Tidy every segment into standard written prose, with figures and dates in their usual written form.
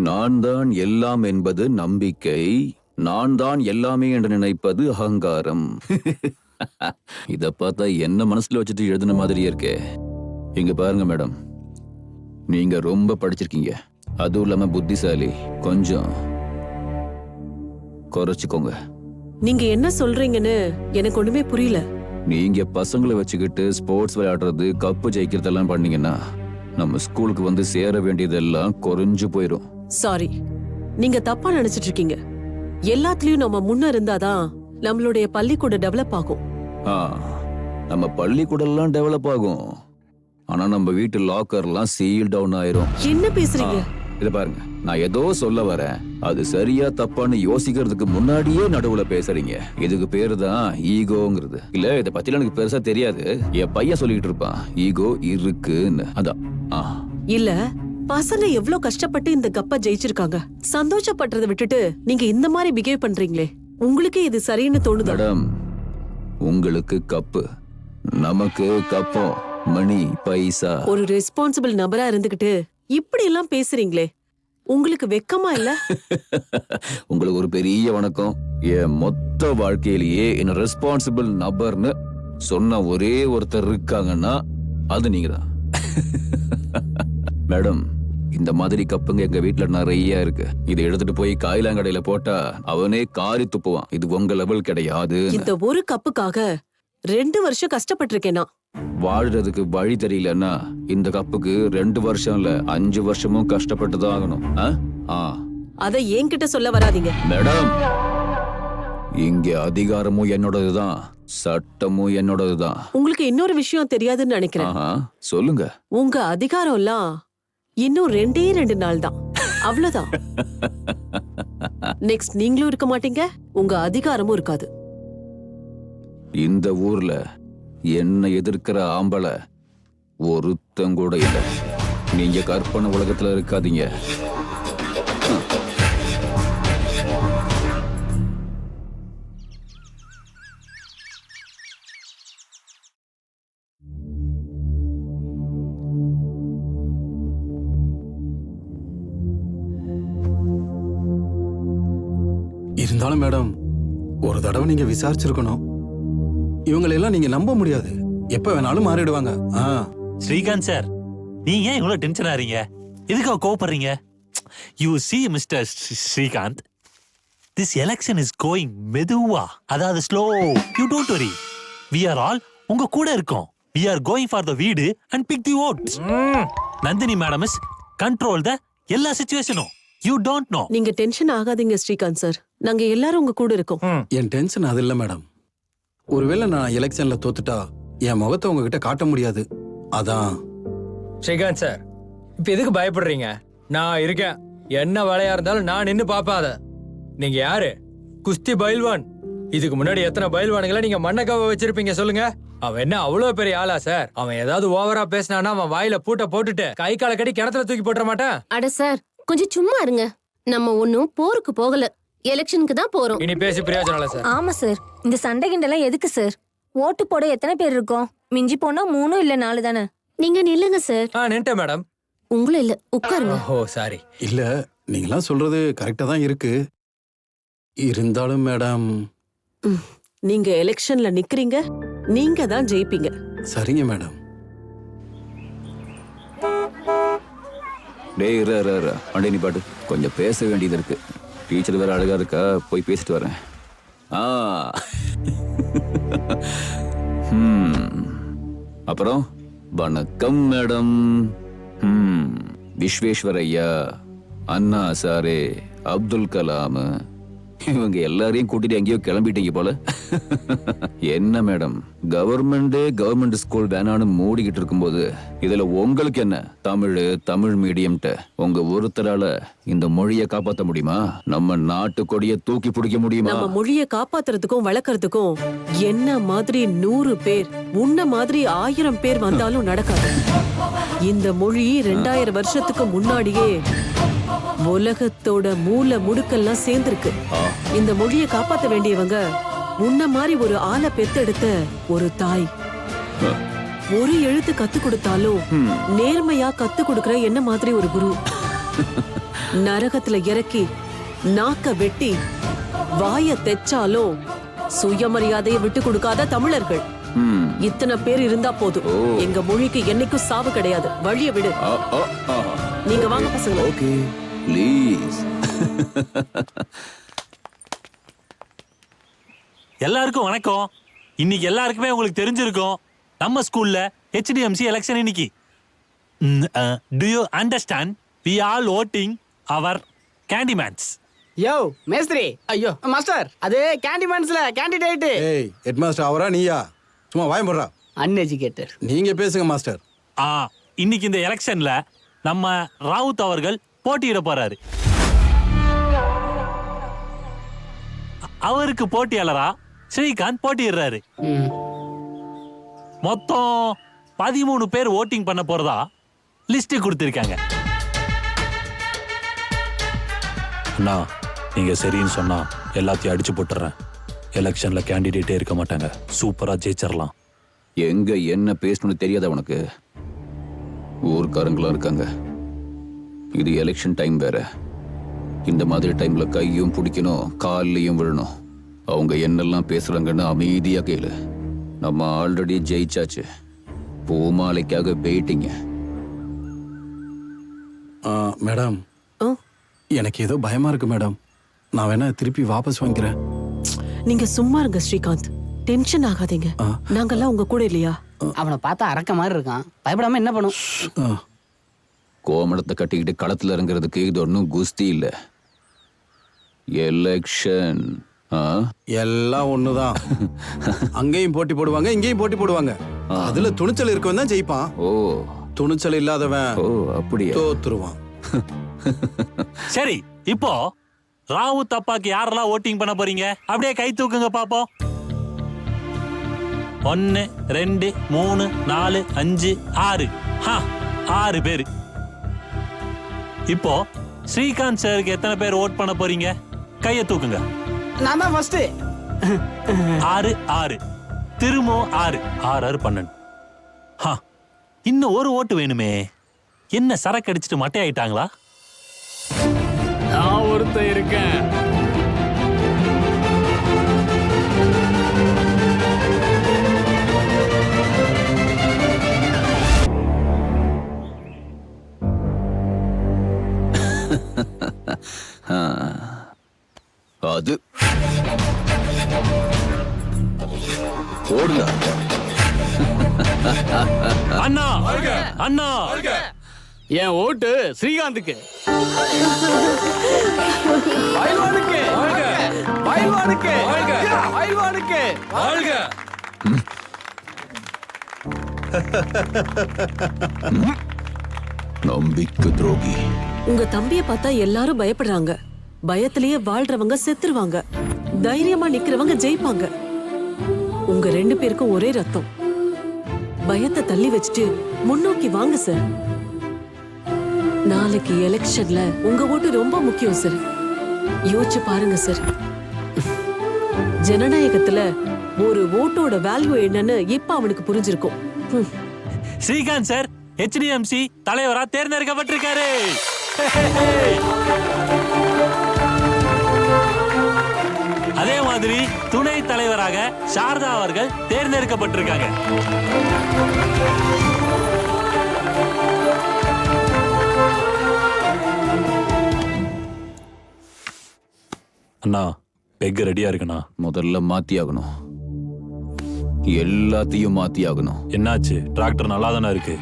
நான் தான் எல்லாம் என்பது நம்பிக்கை, நான் தான் எல்லாமே என்று நினைப்பது அகங்காரம். இத பார்த்தா என்ன மனசுல வச்சுட்டு எழுதின மாதிரியே இருக்கே. இங்க பாருங்க மேடம், நீங்க ரொம்ப படிச்சிருக்கீங்க, அதுவும் இல்லாம புத்திசாலி. கொஞ்சம் குறைச்சுக்கோங்க. நீங்க என்ன சொல்றீங்கன்னு எனக்கு ஒண்ணுமே புரியல. நீங்க பசங்களை வச்சுக்கிட்டு ஸ்போர்ட்ஸ் விளையாடுறது, கப்பு ஜெயிக்கிறதெல்லாம் பண்ணீங்கன்னா நம்ம ஸ்கூலுக்கு வந்து சேர வேண்டியதெல்லாம் குறைஞ்சு போயிடும். சாரி, நீங்க தப்பா நினைச்சிட்டு இருக்கீங்க. எல்லாத்துலயும் நம்ம முன்ன இருந்தாதான் நம்மளுடைய பள்ளிக்கூடம் டெவலப் ஆகும். நம்ம பள்ளிக்கூடம் டெவலப் ஆகும், ஆனா நம்ம வீட்டு லாக்கர்லாம் சீல் டவுன் ஆயிரும். என்ன பேசுறீங்க? இத பாருங்க, நான் ஏதோ சொல்ல வரேன், அது சரியா தப்பான்னு யோசிக்கிறதுக்கு முன்னாடியே நடுவுல பேசுறீங்க. இதுக்கு பேரு தான் ஈகோங்கிறது. இல்ல, இத பத்தில எனக்கு பெருசா தெரியாது, என் பையன் சொல்லிட்டு இருப்பான் ஈகோ இருக்குன்னு. அதான். இல்ல, பசங்க எவ்வளவு கஷ்டப்பட்டு இந்த கப்ப ஜெயிச்சிருக்காங்க. சந்தோஷப்படுறதை விட்டுட்டு நீங்க இந்த மாதிரி பிஹேவ் பண்றீங்களே, உங்களுக்கு இது சரின்னு தோணுதா? மேடம், உங்களுக்கு கப்பு, நமக்கு கப்பம், மணி, பைசா. ஒரு ரெஸ்பான்சிபிள் நபரா இருந்துகிட்டு இப்படி எல்லாம் பேசுறீங்களே, உங்களுக்கு வெக்கமா இல்ல? உங்களுக்கு ஒரு பெரிய வணக்கம். என் மொத்த வாழ்க்கையிலேயே என்ன ரெஸ்பான்சிபிள் நபர்னு சொன்ன ஒரே ஒருத்தர் இருக்காங்கன்னா அது நீங்க தான். மேடம், இந்த மாதிரி கப்புங்க எங்க வீட்டுல நிறைய இருக்கு. இதை எடுத்துட்டு போய் காயிலாங்கடையில போட்டா அவனே காரி துப்புவான். இது உங்க லெவல் கிடையாது. இந்த ஒரு கப்புக்காக 2 வருஷம் கஷ்டப்பட்டிருக்கேனா? வாழ்றதுக்கு வழி தெரியலன்னா இந்த கப்புக்கு 2 வருஷம் இல்ல 5 வருஷமும் கஷ்டப்பட்டுதான் ஆகணும். அத என்கிட்ட சொல்ல வராதீங்க மேடம். இங்க அதிகாரமும் என்னோடதுதான், சட்டமும் என்னோடதுதான். உங்களுக்கு இன்னொரு விஷயம் தெரியாதுன்னு நினைக்கிறேன். சொல்லுங்க. உங்க அதிகாரம் எல்லாம் இன்னும் 2 நாள் தான், அவ்வளவுதான். நெக்ஸ்ட் நீங்களும் இருக்க மாட்டீங்க, உங்க அதிகாரமும் இருக்காது. இந்த ஊர்ல என்ன எதிர்க்கிற ஆம்பளை ஒருத்தங்கூட இல்ல. நீங்க கற்பனை உலகத்துல இருக்காதீங்க. இருந்தாலும் மேடம், ஒரு தடவை நீங்க விசாரிச்சிருக்கணும். இவங்களெல்லாம் நீங்க நம்ப முடியாது, எப்ப வேணாலும் மாறிடுவாங்க. ஸ்ரீகாந்த் சார், நீங்க ஏன் இவ்வளவு டென்ஷன் ஆறீங்க? எதுக்காக கோவப்படுறீங்க? You see mister Srikanth, this election is going மெதுவா, அதாவது slow. You don't worry, we are all உங்க கூட இருக்கோம். we are going for the வீடு and pick the votes. Nandini madam is control the எல்லா சிச்சுவேஷனும். You don't know. நீங்க டென்ஷன் ஆகாதீங்க ஸ்ரீகாந்த் சார், நாங்க எல்லாரும் உங்க கூட இருக்கோம். என் டென்ஷன் அது இல்ல மேடம். ஒருவேளை நான் எலெக்ஷன்ல தோத்துட்டா என் முகத்தை உங்ககிட்ட காட்ட முடியாது, அதான். ஸ்ரீகாந்த் சார், இப்ப எதுக்கு பயப்படுறீங்க? நான் இருக்கேன், என்ன வேலையா இருந்தாலும் நான் நின்னு பாப்பாத. நீங்க யாரு? குஸ்தி பயில்வான். இதுக்கு முன்னாடி எத்தனை பயில்வானுங்களை நீங்க மண்ணக்காவ வச்சிருப்பீங்க சொல்லுங்க? அவன் என்ன அவ்வளவு பெரிய ஆளா சார்? அவன் ஏதாவது ஓவரா பேசினானா அவன் வாயில பூட்ட போட்டுட்டு கை கால கட்டி கிணத்துல தூக்கி போட்டுற மாட்டான். அட சார், கொஞ்சம் சும்மா இருங்க. நம்ம ஒன்னும் போருக்கு போகல, எலெக்ஷனுக்கு தான் போறோம். இனி பேசி பிரயோஜனம் இல்ல சார். ஆமா சார், இந்த சண்டை கிண்டெல்லாம் எதுக்கு சார்? ஓட்டு போட எத்தனை பேர் இருக்கோம்? மிஞ்சி போனா 3 இல்ல 4 தானே. நீங்க நில்லுங்க சார். நின்ட்டேன் மேடம். உங்களை இல்ல, உட்காருங்க. ஓ சாரி. இல்ல, நீங்களாம் சொல்றது கரெக்டா தான் இருக்கு. இருந்தாலும் மேடம், நீங்க எலெக்ஷன்ல நிக்கிறீங்க, நீங்க தான் ஜெயிப்பீங்க. சரிங்க மேடம். டேய் அண்டே நீ பாட்டு, கொஞ்சம் பேச வேண்டியது இருக்கு. டீச்சர் வேற அழகா இருக்கா, போய் பேசிட்டு வரேன். அப்புறம் வணக்கம் மேடம். விஸ்வேஸ்வரையா, அண்ணா சாரே, அப்துல் கலாம், இவங்க எல்லாரையும் கூட்டிட்டு எங்கேயோ கிளம்பிட்டீங்க போல. என்ன மேடம், கவர்மெண்ட் ஸ்கூல் வேணான்னு மூடிக்கிட்டு இருக்கும்போது இதுல உங்களுக்கு என்ன? தமிழ் மீடியம்ட்ட உங்க ஒருத்தரால இந்த மொழியை காப்பாற்ற முடியுமா? நம்ம நாட்டு கொடியை தூக்கி பிடிக்க முடியுமா? நம்ம மொழியை காப்பாத்துறதுக்கும் வளர்க்கறதுக்கும் என்ன மாதிரி 100 பேர், உன்ன மாதிரி 1000 பேர் வந்தாலும் நடக்காது. இந்த மொழி 2000 வருஷத்துக்கு முன்னாடியே உலகத்தோட மூல முடுக்கெல்லாம் சேர்ந்திருக்கு. இந்த மொழியை காப்பாத்த வேண்டியவங்க உன்ன மாதிரி ஒரு ஆளை பெத்தெடுத்த ஒரு தாய். ஒரு எழுத்து கத்து கொடுத்தாலும் நேர்மையா கத்து கொடுக்கிற என்ன மாதிரி ஒரு குரு. நரகத்துல இறக்கி நாக்க வெட்டி வாய தெச்சாலும் சுயமரியாதையை விட்டு கொடுக்காத தமிழர்கள். இத்தனை பேர் இருந்தா போதும். எங்க மொழிக்கு என்னைக்கும் சாவு கிடையாது. வழிய விடு. நீங்க வாங்க பசங்க. Okay please. எல்லாருக்கும் வணக்கம். இன்னைக்கு எல்லாருக்குமே உங்களுக்கு தெரிஞ்சிருக்கும், நம்ம ஸ்கூல்ல HDMC எலெக்ஷன் இன்னைக்கு. Do you understand? We all voting our candyman's. யோ மேஸ்திரி, ஐயோ மாஸ்டர், அது கேண்டிமேன்ஸ்ல கேண்டிடேட். ஏய் ஹெட் மாஸ்டர் அவரா நீயா? சும்மா வாயம் போடுறா. அன்எஜுகேட்டட். நீங்க பேசுங்க மாஸ்டர். இன்னைக்கு இந்த எலெக்ஷன்ல நம்ம ராவுத் அவர்கள் போட்டியிட போறாரு. அவருக்கு போட்டியாளரா ஸ்ரீகாந்த் போட்டியிடுறாரு. மொத்தம் 13 பேர் ஓட்டிங் பண்ண போறதா லிஸ்ட் கொடுத்திருக்காங்க. அண்ணா, நீங்க சரின்னு சொன்னா எல்லாத்தையும் அடிச்சு போட்டுறேன். எலெக்ஷன்ல கேண்டிடேட்டே இருக்க மாட்டாங்க. சூப்பரா ஜெயிச்சிடலாம். எங்க என்ன பேசணும்னு தெரியாத உனக்கு? ஊர்க்காரங்களா இருக்காங்க. இது எலெக்ஷன் டைம் வேற. இந்த மாதிரி டைம்ல கையும் பிடிக்கணும், கால்லையும் விழணும். அவங்க என்னெல்லாம் பேசுறாங்கன்னு அமைதியா கேளு. நம்ம ஆல்ரெடி ஜெயிச்சாச்சு. பூமாலைக்காக வெயிட்டிங்க. மேடம், எனக்கு ஏதோ பயமா இருக்கு மேடம். நான் வேணா திருப்பி வாபஸ் வாங்கிக்கிறேன். நீங்க சும்மா இருங்க ஸ்ரீகாந்த். டென்ஷன் ஆகாதீங்க. நாங்கெல்லாம் உங்க கூட இல்லையா? அவனை பார்த்தா அரக்க மாதிரி இருக்கான். பயப்படாம என்ன பண்ணும்? கோமணத்தை கட்டிக்கிட்டு களத்துல இறங்குறதுக்கு இது ஒன்றும் குஸ்தி இல்ல. எலெக்ஷன் எல்லாம் ஒண்ணுதான். அங்கேயும் போட்டி போடுவாங்க, இங்கேயும் போட்டி போடுவாங்க. அதுல துணிச்சல் இருக்கவன் தான் ஜெயிப்பான். ஓ, துணிச்சல் இல்லாதவன் ஓ அப்படியா? தோத்துருவான். சரி, இப்போ ராவுத் அப்பாக்கு யாரெல்லாம் ஓட்டிங் பண்ண போறீங்க? அப்படியே கை தூக்குங்க பாப்போம். 1 2 3 4 5 6. 6 பேரு. இப்போ ஸ்ரீகாந்த் சாருக்கு எத்தனை பேர் ஓட் பண்ண போறீங்க? கையை தூக்குங்க. நான் தான் ஃபர்ஸ்ட். 6 திரும்ப 6 6 12. இன்னும் ஒரு ஓட்டு வேணுமே. என்ன சரக்கு அடிச்சுட்டு மட்டை ஆயிட்டாங்களா? நான் ஒருத்தன் இருக்கேன். அது ஓடுங்க. அண்ணா அண்ணா, என் ஓட்டு ஸ்ரீகாந்துக்கு. பைல்வானுக்கு. பைல்வானுக்கு. பைல்வானுக்கு. நம்பிக்கை துரோகி. உங்க தம்பிய பார்த்தா எல்லாரும் பயப்படுறாங்க. பயத்திலேயே வாழ்றவங்க செத்துருவாங்க. தைரியமா நிக்கிறவங்க ஜெயிப்பாங்க. உங்க 2 பேருக்கும் ஒரே ரத்தம். பயத்தை தள்ளி வச்சுட்டு முன்னோக்கி வாங்க சார். நாளைக்கு எலெக்ஷன்ல உங்க ஓட்டு ரொம்ப முக்கியம் சார். யோசிச்சு பாருங்க சார். ஜனநாயகத்துல ஒரு ஓட்டோட வேல்யூ என்னன்னு இப்ப அவனுக்கு புரிஞ்சிருக்கும். ஸ்ரீகாந்த் சார் HDMC தலைவரா தேர்ந்தெடுக்கப்பட்டிருக்காரு. அதே மாதிரி துணை தலைவராக சாரதா அவர்கள் தேர்ந்தெடுக்கப்பட்டிருக்காங்க. அண்ணா, பெக் ரெடியா இருக்குண்ணா. முதல்ல மாத்தி ஆகணும். எல்லாத்தையும் மாத்தி ஆகணும். என்னாச்சு? டிராக்டர் நல்லா தானே இருக்கு.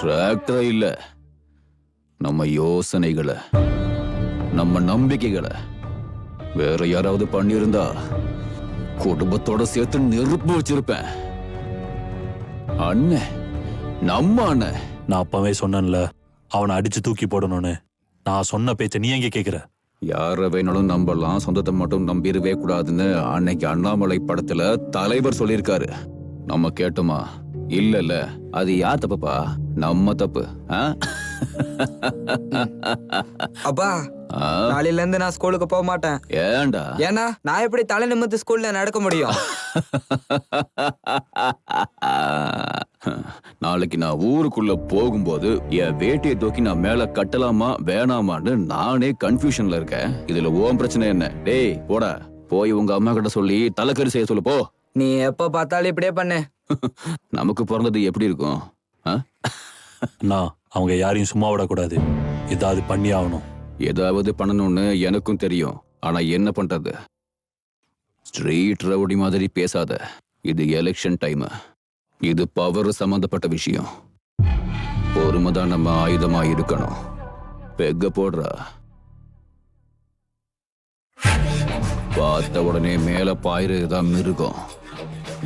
டிராக்டர் இல்ல, நம்ம யோசனைகளை, நம்ம நம்பிக்கைகளை வேற யாராவது பண்ணியிருந்தா குடும்பத்தோட சேர்த்து நெருப்பு வச்சிருப்பேன். அண்ணன், நம்ம அண்ணன். நான் அப்பவே சொன்னேன்ல, அவனை அடிச்சு தூக்கி போடணும்னு. நான் சொன்ன பேச்ச நீ எங்க கேக்குற? யார வேணாலும் நம்பலாம், சொந்தத்தை மட்டும் நம்பிடவே கூடாதுன்னு அன்னைக்கு அண்ணாமலை படத்துல தலைவர் சொல்லியிருக்காரு. நம்ம கேட்டோமா? இல்ல அது யார் தப்புப்பா? நம்ம தப்பு. ஆ? அப்பா ஆ? நாளையில இருந்து நான் ஸ்கூலுக்கு போக மாட்டேன். ஏன்டா? ஏன்னா நான் எப்படி தலை நிமிர்ந்து ஸ்கூல்ல நடக்க முடியும்? நாளைக்கு நான் ஊருக்குள்ள போகும்போது என் வேட்டியை தூக்கி நான் மேல கட்டலாமா வேணாமான்னு நானே கன்ஃபியூஷன்ல இருக்கேன். இதுல ஓம் பிரச்சனை என்ன? டேய் போடா, போய் உங்க அம்மா கிட்ட சொல்லி தலைக்கறி செய்ய சொல்லு போ. நீ எப்ப பார்த்தாலும் இப்படியே பண்ணு. நமக்கு பிறந்தது எப்படி இருக்கும்? ஆ? நான் அவங்க யாரையும் சும்மா விடக்கூடாது. ஏதாவது பண்ணி ஆகணும். ஏதாவது பண்ணணும்னு எனக்கும் தெரியும். ஆனா என்ன பண்றது? ஸ்ட்ரீட் ரவுடி மாதிரி பேசாத. இது எலெக்ஷன் டைம். இது பவர் சம்பந்தப்பட்ட விஷயம். பொறுமைதான் நம்ம ஆயுதமா இருக்கணும். பெக்க போடுறா. பார்த்த உடனே மேல பாயிறதுதான் மிருகம்.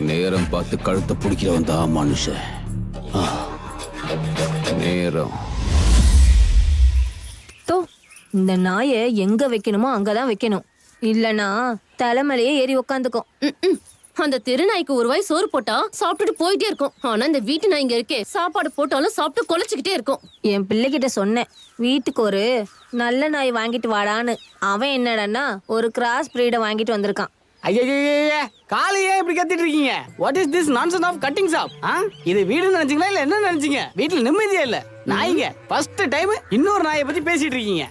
நேரம் பார்த்து கழுத்தை பிடிக்கிறவன் தான் மனுஷன். ஆ. நேரம். தோ இந்த நாயை எங்க வைக்கணுமோ அங்கதான் வைக்கணும். இல்லனா தலைமையிலேயே ஏறி உக்காந்துக்கும். அந்த தெருநாய்க்கு ஒரு வாய் சோறு போட்டா சாப்பிட்டுட்டு போயிட்டே இருக்கும். ஆனா இந்த வீட்டு நாய் இங்க இருக்கே, சாப்பாடு போட்டாலும் சாப்பிட்டு கொலைச்சுக்கிட்டே இருக்கும். என் பிள்ளைகிட்ட சொன்னேன் வீட்டுக்கு ஒரு நல்ல நாய் வாங்கிட்டு வாடான்னு. அவன் என்னடன்னா ஒரு கிராஸ் பிரீடை வாங்கிட்டு வந்திருக்கான். ஐயா காலையே இப்படி கத்திட்டு இருக்கீங்க? What is this nonsense of cutting shop? இது வீடு நினைச்சீங்களா இல்ல என்ன நினைச்சீங்க? வீட்டுல நிம்மதியே இல்ல. நாய்ங்க ஃபர்ஸ்ட் டைம் இன்னொரு நாயை பத்தி பேசிட்டு இருக்கீங்க.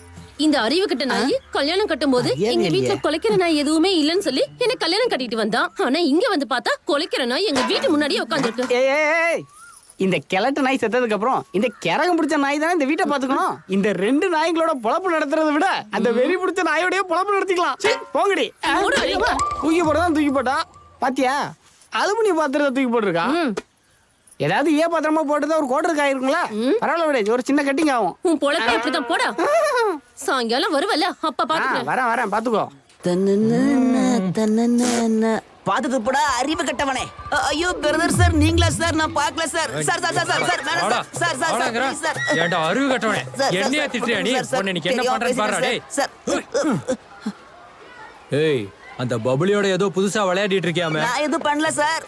இந்த அறிவு கட்ட நாய் கல்யாணம் கட்டும் போது எங்க வீட்டுல கொலைக்கிற நாய் எதுவுமே இல்லன்னு சொல்லி என்ன கல்யாணம் கட்டிட்டு வந்தான். ஆனா இங்க வந்து பார்த்தா கொலைக்கிற நாய் எங்க வீட்டு முன்னாடியே உட்காந்துருக்கு. ஏய் இந்த கிழட்டு நாய் செத்ததுக்கு அப்புறம் இந்த கிறகம் பிடிச்ச நாய் தானே இந்த வீட்டை பாத்துக்கணும். இந்த ரெண்டு நாய்களோட பொழப்பு நடத்துறதை விட அந்த வெறி பிடிச்ச நாயோடய பொழப்பு நடத்திக்கலாம். போங்கடி. தூக்கி போட்டதான் தூக்கி போட்டா பாத்தியா? அலுமினிய பாத்திரத்தை தூக்கி போட்டிருக்கா. ஏதாவது பாத்திரமா போட்டுதான் ஒரு கோட்டர் காய் இருக்குங்களா? பரவாயில்ல விட, ஒரு சின்ன கட்டிங் ஆகும். உன் பொழப்ப இப்படிதான் போடா. சாயங்காலம் வருவல்ல அப்ப பாத்துக்கிறேன். வரேன் பாத்துக்கோ. பாத்துட்டு போடா அறிவு கட்டவனே. ஐயோ பிரதர் சார், நீங்களா சார்? நான் பார்க்கல sir. Sir sir sir sir sir வேணாம் sir. Sir sir sir sir ஏன்டா அறிவு கட்டவனே? என்னைய திட்டியா நீ? உன்னை நீ என்ன பண்றன்னு பாருடா டேய். ஏய் அந்த பபுளியோட ஏதோ புதுசா விளையாடிட்டு இருக்கியாமே. நான் எதுவும் பண்ணல சார்.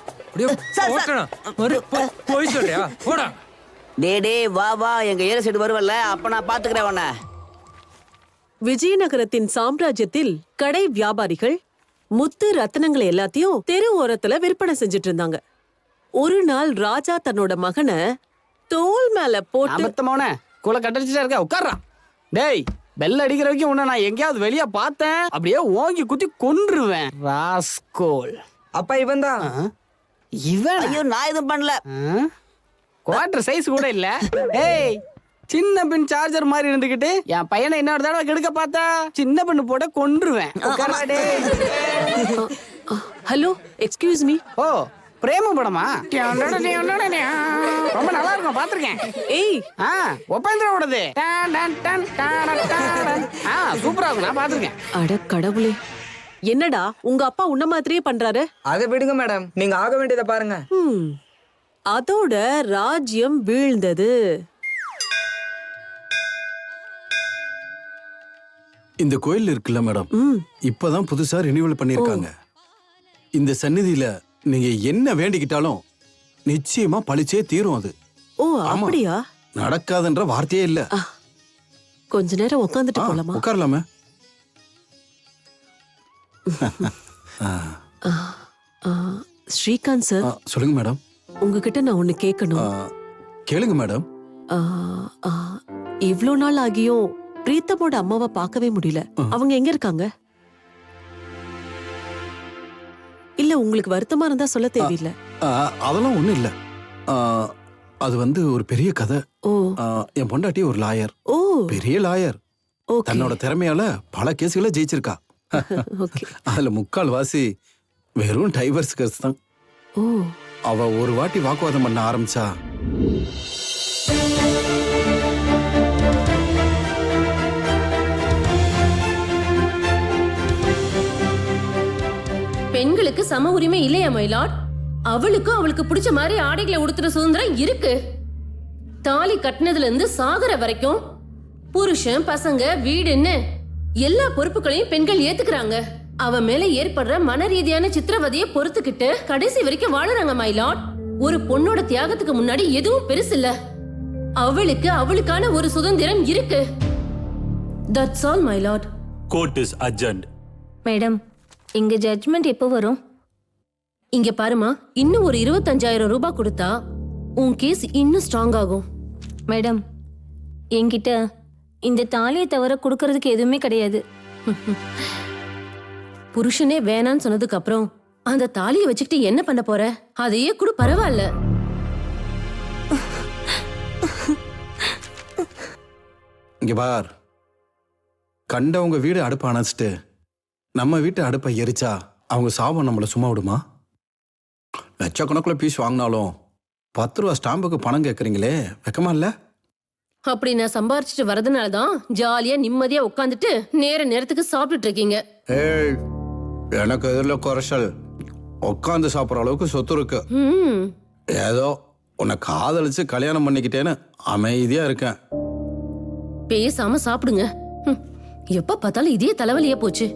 போய் சொல்றியா? போடா. டே வா எங்க ஏரியா சைடு வருவல்ல, அப்ப நான் பாத்துக்கிறேன் உன்னை. விஜயநகரத்தின் சாம்ராஜ்யத்தில் கடை வியாபாரிகள் முத்து ரத்தினங்களை எல்லாத்தையும் தெரு ஓரத்துல விற்பனை செஞ்சுட்டு இருந்தாங்க. ஒரு நாள் ராஜா தன்னோட மகனை தோல் மேல போட்டு அபத்தமான குல கட்டடிச்சுட்டா இருக்க, உட்கார்றான். டேய் பெல் அடிக்கிற வரைக்கும் உன்னை நான் எங்கேயாவது வெளியே பார்த்தேன் அப்படியே ஓங்கி குத்தி கொன்றுவேன். ராஸ்கோல். அப்பா இவன் தான். இவன்? ஐயோ நான் எதுவும் பண்ணல. குவார்டர் சைஸ் கூட இல்ல. ஏய் சின்ன பின் சார்ஜர் மாதிரி இருந்துகிட்டு என் பையனை இன்னொரு தடவை கெடுக்க பார்த்தா சின்ன பின்னு போட கொன்றுவேன். Hello excuse me. ஓ பிரேம படமா? ரொம்ப நல்லா இருக்கும், பாத்திருக்கேன். ஏய் ஒப்பேந்திரோடது சூப்பரா இருக்கும், நான் பாத்திருக்கேன். அட கடவுளே, என்னடா உங்க அப்பா உன்ன மாதிரியே பண்றாரு? அதை விடுங்க மேடம், நீங்க ஆக வேண்டியதை பாருங்க. அதோட ராஜ்யம் வீழ்ந்தது. இந்த கோயில் இருக்குல்ல மேடம், இப்பதான் புதுசா ரினியூவல் பண்ணிருக்காங்க. இந்த சந்நிதியில நீங்க என்ன வேண்டிக்கிட்டாலும் நிச்சயமா பழிச்சே தீரும். அது ஓ அப்படியா? நடக்காதுன்ற வார்த்தையே இல்ல. கொஞ்ச நேரம் உட்காந்துட்டு போலாமா? உட்காரலாமே. ஸ்ரீகாந்த் சார். சொல்லுங்க மேடம். உங்ககிட்ட நான் ஒண்ணு கேட்கணும். கேளுங்க மேடம். இவ்ளோ நாள் ஆகியும் பிரீத்தமோட அம்மாவை பார்க்கவே முடியல. அவங்க எங்க இருக்காங்க? இல்ல உங்களுக்கு வருத்தமா இருந்தா சொல்ல தேவையில்லை. அதெல்லாம் ஒண்ணும் இல்ல. அது வந்து ஒரு பெரிய கதை. ஓ என் பொண்டாட்டி ஒரு லாயர். ஓ பெரிய லாயர். தன்னோட திறமையால பல கேஸ்களை ஜெயிச்சிருக்கா. அதுல முக்கால் வாசி வெறும் டைவர்ஸ் கேஸ் தான். ஓ அவ ஒரு வாட்டி வாக்குவாதம் பண்ண ஆரம்பிச்சா பெண்களுக்கு சம உரிமை இல்லையா மயிலாட்? அவளுக்கும் அவளுக்கு பிடிச்ச மாதிரி ஆடைகளை உடுத்துற சுதந்திரம் இருக்கு. தாலி கட்டினதுல இருந்து சாகர வரைக்கும் புருஷன் பசங்க வீடுன்னு எல்லா பொறுப்புகளையும் பெண்கள் ஏத்துக்கிறாங்க. அவ மேல ஏற்படுற மன ரீதியான சித்திரவதையை பொறுத்துக்கிட்டு கடைசி வரைக்கும் வாழுறாங்க மயிலாட். ஒரு பொண்ணோட தியாகத்துக்கு முன்னாடி எதுவும் பெருசு இல்ல. அவளுக்கான ஒரு சுதந்திரம் இருக்கு. That's all my Lord. Court is adjourned. Madam, இங்க ஜட்ஜ்மெண்ட் எப்போ வரும்? இங்க பாருமா, இன்னும் ஒரு 25,000 ரூபாய் கொடுத்தா உன் கேஸ் இன்னும் ஸ்ட்ராங் ஆகும். மேடம், என்கிட்ட இந்த தாலியை தவிர கொடுக்கறதுக்கு எதுவுமே கிடையாது. புருஷனே வேணான்னு சொன்னதுக்கு அப்புறம் அந்த தாலியை வச்சுக்கிட்டு என்ன பண்ண போற? அதையே கூட பரவாயில்ல. இங்க பார், கண்டவங்க வீடு அடுப்பை அணைச்சிட்டு நம்ம வீட்டு அடுப்பை எரிச்சா அவங்க சாபம் நம்மளை சும்மா விடுமா? லட்சக்கணக்கில் பீஸ் வாங்கினாலும் 10 ரூபா ஸ்டாம்புக்கு பணம் கேட்குறீங்களே, வெக்கமா இல்லை? அப்படி நான் சம்பாரிச்சிட்டு வரதுனாலதான் ஜாலியா நிம்மதியா உட்காந்துட்டு நேரத்துக்கு சாப்பிட்டுட்டு இருக்கீங்க. ஏய், எனக்கு எதிரில் குறைச்சல். உட்காந்து சாப்பிட்ற அளவுக்கு சொத்து இருக்கு. ஏதோ உன்னை காதலிச்சு கல்யாணம் பண்ணிக்கிட்டேன்னு அமைதியா இருக்கேன். பேசாம சாப்பிடுங்க. எப்ப பார்த்தாலும் இதே தலைவலியா போச்சு.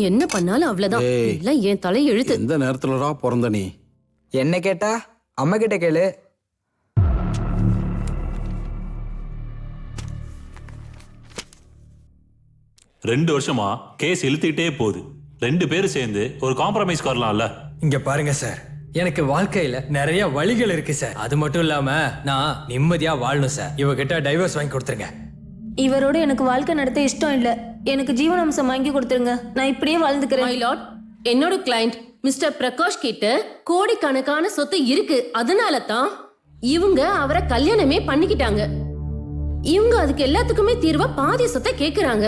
என்ன பண்ணாலும் அவ்வளவுதான். ஏய். எல்லாம் என் தலை எழுத்து. எந்த நேரத்துலடா பிறந்த நீ? என்ன கேட்டா அம்மா கிட்ட கேளு. ரெண்டு வருஷமா கேஸ் இழுத்துக்கிட்டே போகுது. 2 பேரும் சேர்ந்து ஒரு காம்ப்ரமைஸ் வரலாம்ல. இங்க பாருங்க சார், எனக்கு வாழ்க்கையில நிறைய வழிகள் இருக்கு சார். அது மட்டும் இல்லாம நான் நிம்மதியா வாழணும் சார். இவகிட்ட டைவர்ஸ் வாங்கி கொடுத்துருங்க. இவரோட எனக்கு வாழ்க்கை நடத்த இஷ்டம் இல்ல. எனக்கு ஜீவனாம்சம் வாங்கி கொடுத்துருங்க. நான் இப்படியே வாழ்ந்துக்கிறேன். மை லார்ட், என்னோட கிளையண்ட் மிஸ்டர் பிரகாஷ் கிட்ட கோடிக்கணக்கான சொத்து இருக்கு. அதனால தான் இவங்க அவரை கல்யாணமே பண்ணிக்கிட்டாங்க. இவங்க அதுக்கு எல்லாத்துக்குமே தீர்வா பாதி சொத்தை கேக்குறாங்க.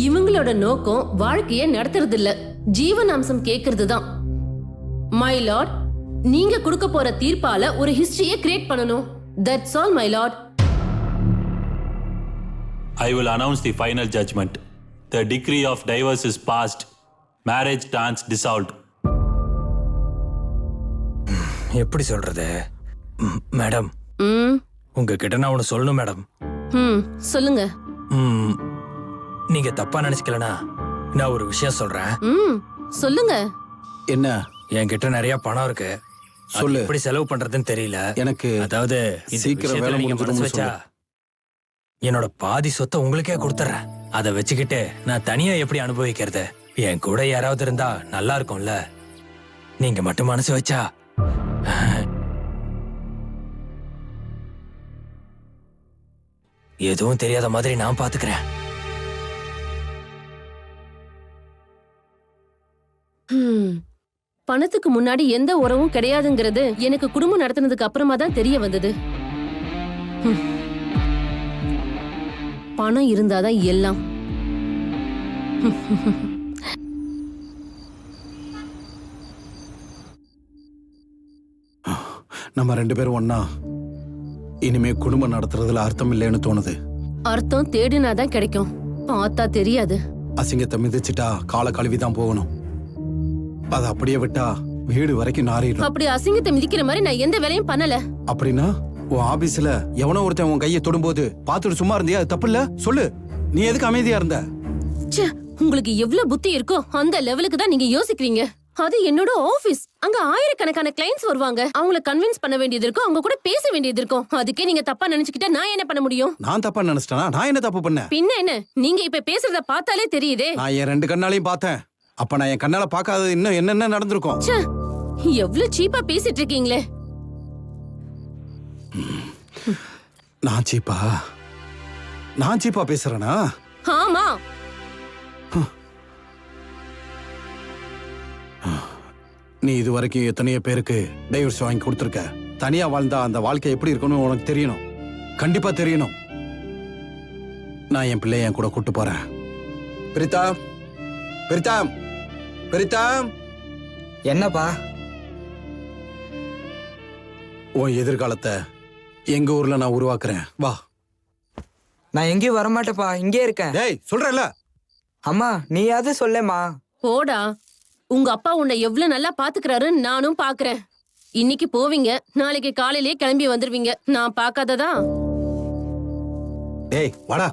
இவங்களோட நோக்கம் வாழ்க்கைய நடத்துறது இல்ல, ஜீவனாம்சம் கேக்குறது தான். மை லார்ட், நீங்க கொடுக்க போற தீர்ப்பால ஒரு ஹிஸ்டரியை கிரியேட் பண்ணணும். That's all my Lord. I will announce the final judgment. The decree of divorce is passed. Marriage stands dissolved. எப்படி சொல்றது? மேடம், உங்ககிட்ட நான் ஒண்ணு சொல்லணும் மேடம். சொல்லுங்க. நீங்க தப்பா நினைச்சுக்கலனா நான் ஒரு விஷயம் சொல்றேன். சொல்லுங்க. என்ன? என்கிட்ட நிறைய பணம் இருக்கு. சொல்லு. எப்படி செலவு பண்றதுன்னு தெரியல எனக்கு. அதாவது இந்த சீக்கிரம் விஷயத்துல வேலை நீங்க முடிஞ்சிடும்னு மனசு வச்சா சொல்லு. என்னோட பாதி சொத்தை உங்களுக்கே கொடுத்துறேன். அதை வச்சுக்கிட்டு நான் தனியா எப்படி அனுபவிக்கிறது? என் கூட யாராவது இருந்தா நல்லா இருக்கும்ல. நீங்க மட்டும் மனசு வச்சா. எதுவும் தெரியாத மாதிரி நான் பாத்துக்கிறேன். பணத்துக்கு முன்னாடி எந்த உறவும் கிடையாதுங்கிறது எனக்கு குடும்பம் நடத்தினதுக்கு அப்புறமா தான் தெரிய வந்தது. பணம் இருந்தாதான் எல்லாம். நம்ம 2 பேரும் ஒண்ணா இனிமே குடும்பம் நடத்துறதுல அர்த்தம் இல்லைன்னு தோணுது. அர்த்தம் தேடினாதான் கிடைக்கும், பார்த்தா தெரியாது. அசிங்கத்தை மிதிச்சிட்டா காலை கழுவிதான் போகணும். அதை அப்படியே விட்டா வீடு வரைக்கும் நாறிடும். அப்படி அசிங்கத்தை மிதிக்கிற மாதிரி நான் எந்த வேலையும் பண்ணல. அப்படின்னா உன் ஆபீஸ்ல எவனோ ஒருத்தன் உன் கையை தொடும்போது பார்த்துட்டு சும்மா இருந்தியா? அது தப்பு இல்ல? சொல்லு, நீ எதுக்கு அமைதியா இருந்த? ச்சே, உங்களுக்கு எவ்வளவு புத்தி இருக்கோ அந்த லெவலுக்கு தான் நீங்க யோசிக்கிறீங்க. அது என்னோட ஆபீஸ். அங்க ஆயிரக்கணக்கான கிளைண்ட்ஸ் வருவாங்க. அவங்கள கன்வின்ஸ் பண்ண வேண்டியது இருக்கும், அவங்க கூட பேச வேண்டியது இருக்கும். அதுக்கே நீங்க தப்பா நினைச்சுக்கிட்டா நான் என்ன பண்ண முடியும்? நான் தப்பா நினைச்சிட்டேனா? நான் என்ன தப்பு பண்ணேன்? பின்ன என்ன, நீங்க இப்ப பேசுறத பார்த்தாலே தெரியுதே. நான் என் 2 கண்ணாலையும் பார்த்தேன். அப்ப நான் என் கண்ணால பார்க்காதது இன்னும் என்னென்ன நடந்திருக்கும்? ச்சே, எவ்வளவு சீப்பா பேசிட்டு இருக்கீங்களே. நான் சீப்பா பேசுறேனா? ஆமா. நீ இது வரைக்கும் எத்தனையோ பேருக்கு டைவர்ஸ் வாங்கி கொடுத்துருக்க. தனியா வாழ்ந்தா அந்த வாழ்க்கை எப்படி இருக்கணும் உனக்கு தெரியணும். கண்டிப்பா தெரியணும். நான் என் பிள்ளைய என் கூட கூட்டு போறேன். பிரித்தாம், பிரித்தாம், பிரித்தாம். என்னப்பா? உன் எதிர்காலத்தை எங்க ஊர்ல நான் உருவாக்குறேன். வா. நான் எங்கேயும் வரமாட்டேப்பா, இங்கே இருக்கேன். டேய், சொல்றேன்ல. அம்மா நீயாவது சொல்லேம்மா. போடா, உங்க அப்பா உன்னை எவ்வளவு நல்லா பாத்துக்கிறாருன்னு நானும் பாக்குறேன். இன்னைக்கு போவீங்க, நாளைக்கு காலையிலே கிளம்பி வந்துருவீங்க. நான் பாக்காததா? டேய் வாடா.